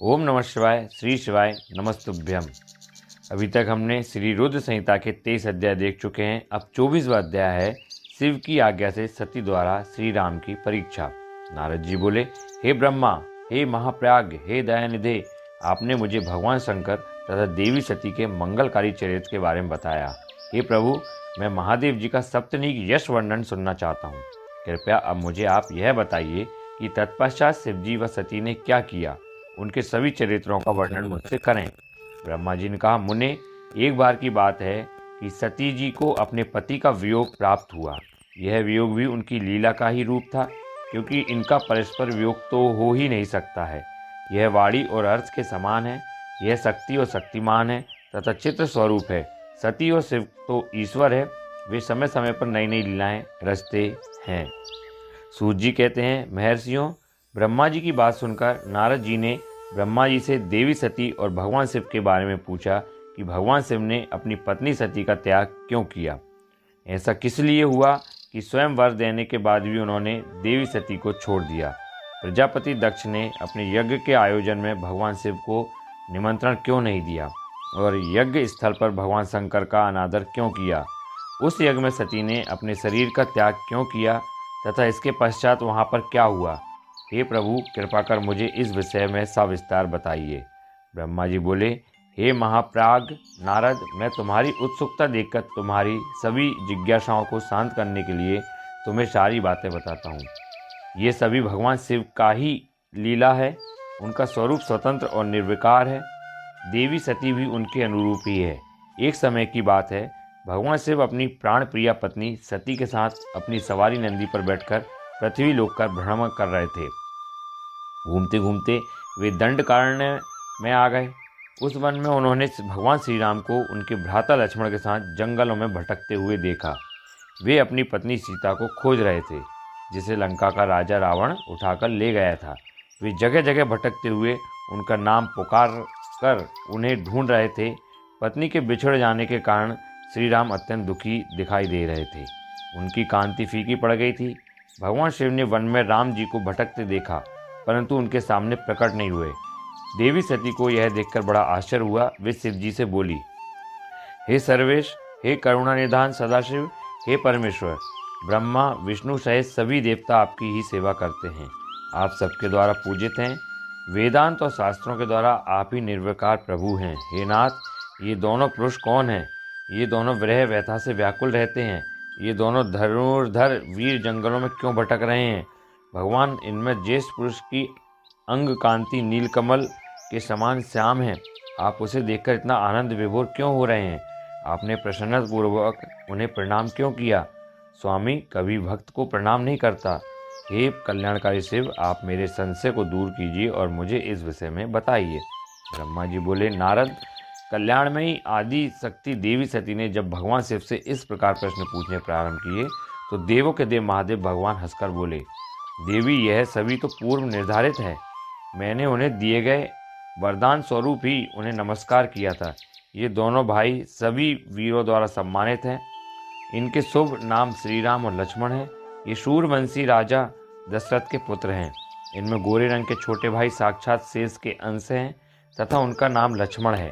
ओम नमः शिवाय। श्री शिवाय नमस्तुभ्यम। अभी तक हमने श्री रुद्र संहिता के 23 अध्याय देख चुके हैं। अब 24वां अध्याय है शिव की आज्ञा से सती द्वारा श्री राम की परीक्षा। नारद जी बोले, हे ब्रह्मा, हे महाप्रज्ञ, हे दयानिधे, आपने मुझे भगवान शंकर तथा देवी सती के मंगलकारी चरित्र के बारे में बताया। हे प्रभु, मैं महादेव जी का सप्तनिक यश वर्णन सुनना चाहता हूँ। कृपया अब मुझे आप यह बताइए कि तत्पश्चात शिवजी व सती ने क्या किया। उनके सभी चरित्रों का वर्णन मुझसे करें। ब्रह्मा जी ने कहा, मुने, एक बार की बात है कि सती जी को अपने पति का वियोग प्राप्त हुआ। यह वियोग भी उनकी लीला का ही रूप था, क्योंकि इनका परस्पर वियोग तो हो ही नहीं सकता है। यह वाणी और अर्थ के समान है। यह शक्ति और शक्तिमान है तथा चित्र स्वरूप है। सती और शिव तो ईश्वर है। वे समय समय पर नई नई लीलाएं रचते हैं। सूत जी कहते हैं, महर्षियों, ब्रह्मा जी की बात सुनकर नारद जी ने ब्रह्मा जी से देवी सती और भगवान शिव के बारे में पूछा कि भगवान शिव ने अपनी पत्नी सती का त्याग क्यों किया। ऐसा किस लिए हुआ कि स्वयं वर देने के बाद भी उन्होंने देवी सती को छोड़ दिया। प्रजापति दक्ष ने अपने यज्ञ के आयोजन में भगवान शिव को निमंत्रण क्यों नहीं दिया और यज्ञ स्थल पर भगवान शंकर का अनादर क्यों किया। उस यज्ञ में सती ने अपने शरीर का त्याग क्यों किया तथा इसके पश्चात वहाँ पर क्या हुआ। हे प्रभु, कृपा कर मुझे इस विषय में सविस्तार बताइए। ब्रह्मा जी बोले, हे महाप्राज्ञ नारद, मैं तुम्हारी उत्सुकता देखकर तुम्हारी सभी जिज्ञासाओं को शांत करने के लिए तुम्हें सारी बातें बताता हूँ। ये सभी भगवान शिव का ही लीला है। उनका स्वरूप स्वतंत्र और निर्विकार है। देवी सती भी उनके अनुरूप ही है। एक समय की बात है, भगवान शिव अपनी प्राण प्रिया पत्नी सती के साथ अपनी सवारी नंदी पर बैठकर पृथ्वी लोक का भ्रमण कर रहे थे। घूमते घूमते वे दंडकारण्य में आ गए। उस वन में उन्होंने भगवान श्री राम को उनके भ्राता लक्ष्मण के साथ जंगलों में भटकते हुए देखा। वे अपनी पत्नी सीता को खोज रहे थे, जिसे लंका का राजा रावण उठाकर ले गया था। वे जगह जगह भटकते हुए उनका नाम पुकार कर उन्हें ढूंढ रहे थे। पत्नी के बिछड़ जाने के कारण श्री राम अत्यंत दुखी दिखाई दे रहे थे। उनकी कांति फीकी पड़ गई थी। भगवान शिव ने वन में राम जी को भटकते देखा, परंतु उनके सामने प्रकट नहीं हुए। देवी सती को यह देखकर बड़ा आश्चर्य हुआ। वे शिव जी से बोली, हे सर्वेश, हे करुणा निधान सदाशिव, हे परमेश्वर, ब्रह्मा विष्णु सहित सभी देवता आपकी ही सेवा करते हैं। आप सबके द्वारा पूजित हैं। वेदांत और शास्त्रों के द्वारा आप ही निर्विकार प्रभु हैं। हे नाथ, ये दोनों पुरुष कौन हैं? ये दोनों विरह व्यथा से व्याकुल रहते हैं। ये दोनों धनुर्धर वीर जंगलों में क्यों भटक रहे हैं? भगवान, इनमें ज्येष्ठ पुरुष की अंग कांति नीलकमल के समान श्याम है। आप उसे देखकर इतना आनंद विभोर क्यों हो रहे हैं? आपने प्रसन्नतापूर्वक उन्हें प्रणाम क्यों किया? स्वामी कभी भक्त को प्रणाम नहीं करता। हे कल्याणकारी शिव, आप मेरे संशय को दूर कीजिए और मुझे इस विषय में बताइए। ब्रह्मा जी बोले, नारद, कल्याणमयी आदि शक्ति देवी सती ने जब भगवान शिव से इस प्रकार प्रश्न पूछने प्रारंभ किए तो देवों के देव महादेव भगवान हंसकर बोले, देवी, यह सभी तो पूर्व निर्धारित है। मैंने उन्हें दिए गए वरदान स्वरूप ही उन्हें नमस्कार किया था। ये दोनों भाई सभी वीरों द्वारा सम्मानित हैं। इनके शुभ नाम श्री राम और लक्ष्मण हैं। ये शूरवंशी राजा दशरथ के पुत्र हैं। इनमें गोरे रंग के छोटे भाई साक्षात शेष के अंश हैं तथा उनका नाम लक्ष्मण है।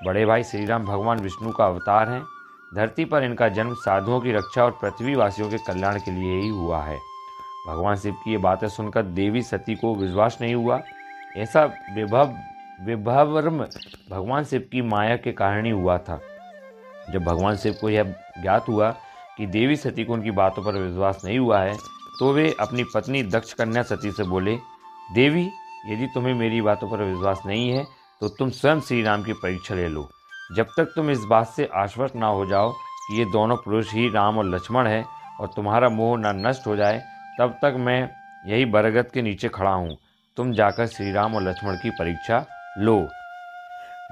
बड़े भाई श्री राम भगवान विष्णु का अवतार हैं। धरती पर इनका जन्म साधुओं की रक्षा और पृथ्वीवासियों के कल्याण के लिए ही हुआ है। भगवान शिव की ये बातें सुनकर देवी सती को विश्वास नहीं हुआ। ऐसा विभ्रम भगवान शिव की माया के कारण ही हुआ था। जब भगवान शिव को यह ज्ञात हुआ कि देवी सती को उनकी बातों पर विश्वास नहीं हुआ है, तो वे अपनी पत्नी दक्ष कन्या सती से बोले, देवी, यदि तुम्हें मेरी बातों पर विश्वास नहीं है तो तुम स्वयं श्री राम की परीक्षा ले लो। जब तक तुम इस बात से आश्वस्त ना हो जाओ कि ये दोनों पुरुष ही राम और लक्ष्मण हैं और तुम्हारा मोह ना नष्ट हो जाए, तब तक मैं यही बरगद के नीचे खड़ा हूँ। तुम जाकर श्री राम और लक्ष्मण की परीक्षा लो।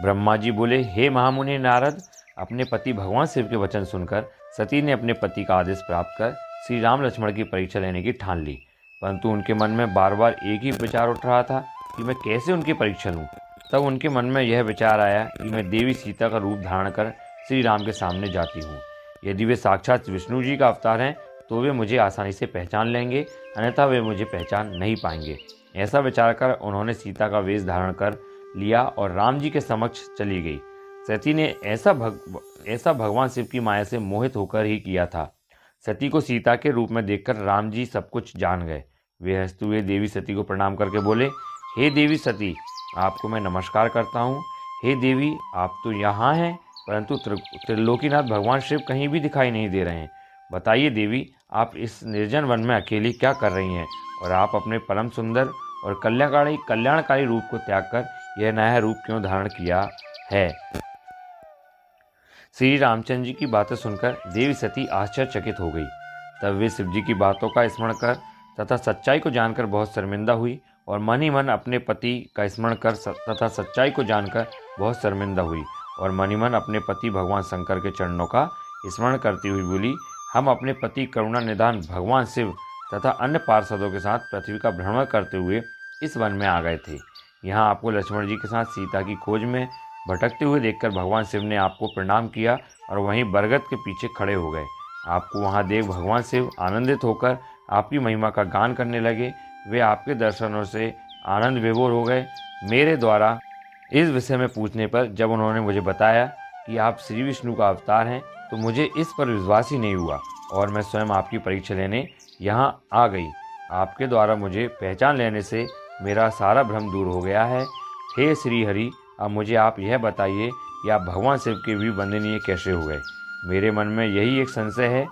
ब्रह्मा जी बोले, हे महामुनि नारद, अपने पति भगवान शिव के वचन सुनकर सती ने अपने पति का आदेश प्राप्त कर श्री राम लक्ष्मण की परीक्षा लेने की ठान ली। परंतु उनके मन में बार बार एक ही विचार उठ रहा था कि मैं कैसे उनकी परीक्षा लूँ। तब उनके मन में यह विचार आया कि मैं देवी सीता का रूप धारण कर श्री राम के सामने जाती हूँ। यदि वे साक्षात विष्णु जी का अवतार हैं तो वे मुझे आसानी से पहचान लेंगे, अन्यथा वे मुझे पहचान नहीं पाएंगे। ऐसा विचार कर उन्होंने सीता का वेश धारण कर लिया और राम जी के समक्ष चली गई। सती ने ऐसा भगवान शिव की माया से मोहित होकर ही किया था। सती को सीता के रूप में देखकर राम जी सब कुछ जान गए। वे हंसते हुए देवी सती को प्रणाम करके बोले, हे देवी सती, आपको मैं नमस्कार करता हूँ। हे देवी, आप तो यहाँ हैं, परंतु त्रिलोकीनाथ भगवान शिव कहीं भी दिखाई नहीं दे रहे हैं। बताइए देवी, आप इस निर्जन वन में अकेली क्या कर रही हैं, और आप अपने परम सुंदर और कल्याणकारी रूप को त्याग कर यह नया रूप क्यों धारण किया है। श्री रामचंद्र जी की बातें सुनकर देवी सती आश्चर्यचकित हो गई। तब वे शिव जी की बातों का स्मरण कर तथा सच्चाई को जानकर बहुत शर्मिंदा हुई और मन ही मन अपने पति का स्मरण कर तथा सच्चाई को जानकर बहुत शर्मिंदा हुई और मन ही मन अपने पति भगवान शंकर के चरणों का स्मरण करती हुई बोली, हम अपने पति करुणा निधान भगवान शिव तथा अन्य पार्षदों के साथ पृथ्वी का भ्रमण करते हुए इस वन में आ गए थे। यहाँ आपको लक्ष्मण जी के साथ सीता की खोज में भटकते हुए देखकर भगवान शिव ने आपको प्रणाम किया और वहीं बरगद के पीछे खड़े हो गए। आपको वहां देख भगवान शिव आनंदित होकर आपकी महिमा का गान करने लगे। वे आपके दर्शनों से आनंद विभोर हो गए। मेरे द्वारा इस विषय में पूछने पर जब उन्होंने मुझे बताया कि आप श्री विष्णु का अवतार हैं, तो मुझे इस पर विश्वास ही नहीं हुआ और मैं स्वयं आपकी परीक्षा लेने यहाँ आ गई। आपके द्वारा मुझे पहचान लेने से मेरा सारा भ्रम दूर हो गया है। हे श्री हरि, अब मुझे आप यह बताइए कि आप भगवान शिव के भी वंदनीय कैसे हो गए। मेरे मन में यही एक संशय है।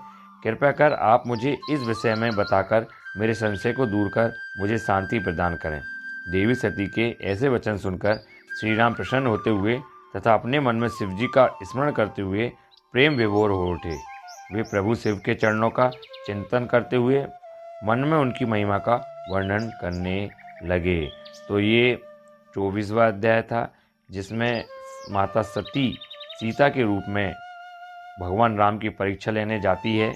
कृपया कर आप मुझे इस विषय में बताकर मेरे संशय को दूर कर मुझे शांति प्रदान करें। देवी सती के ऐसे वचन सुनकर श्री राम प्रसन्न होते हुए तथा अपने मन में शिव जी का स्मरण करते हुए प्रेम विभोर हो उठे। वे प्रभु शिव के चरणों का चिंतन करते हुए मन में उनकी महिमा का वर्णन करने लगे। तो ये 24वां अध्याय था, जिसमें माता सती सीता के रूप में भगवान राम की परीक्षा लेने जाती है।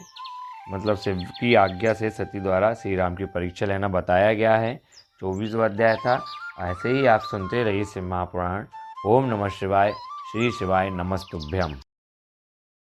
मतलब शिव की आज्ञा से सती द्वारा श्री राम की परीक्षा लेना बताया गया है। 24वां अध्याय था। ऐसे ही आप सुनते रहिए शिव महापुराण। ओम नमः शिवाय। श्री शिवाय नमस्तुभ्यम।